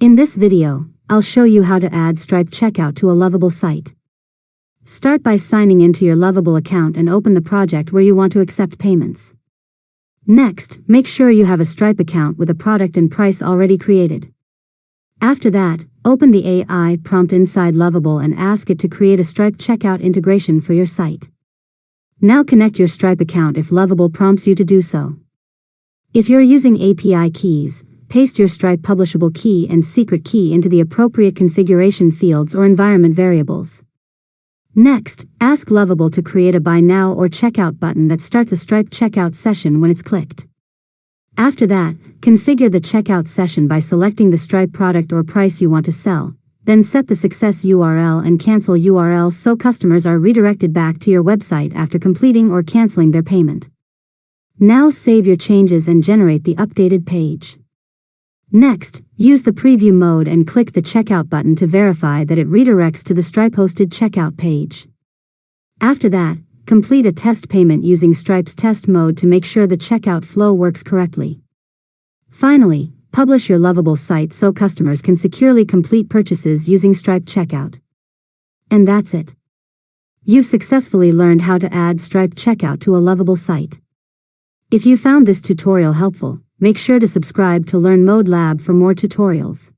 In this video, I'll show you how to add Stripe checkout to a Lovable site. Start by signing into your Lovable account and open the project where you want to accept payments. Next, make sure you have a Stripe account with a product and price already created. After that, open the AI prompt inside Lovable and ask it to create a Stripe checkout integration for your site. Now connect your Stripe account if Lovable prompts you to do so. If you're using API keys, paste your Stripe publishable key and secret key into the appropriate configuration fields or environment variables. Next, ask Lovable to create a Buy Now or Checkout button that starts a Stripe checkout session when it's clicked. After that, configure the checkout session by selecting the Stripe product or price you want to sell, then set the success URL and cancel URL so customers are redirected back to your website after completing or canceling their payment. Now save your changes and generate the updated page. Next, use the preview mode and click the checkout button to verify that it redirects to the Stripe-hosted checkout page. After that, complete a test payment using Stripe's test mode to make sure the checkout flow works correctly. Finally, publish your Lovable site so customers can securely complete purchases using Stripe checkout. And that's it. You've successfully learned how to add Stripe checkout to a Lovable site. If you found this tutorial helpful, make sure to subscribe to Learn Mode Lab for more tutorials.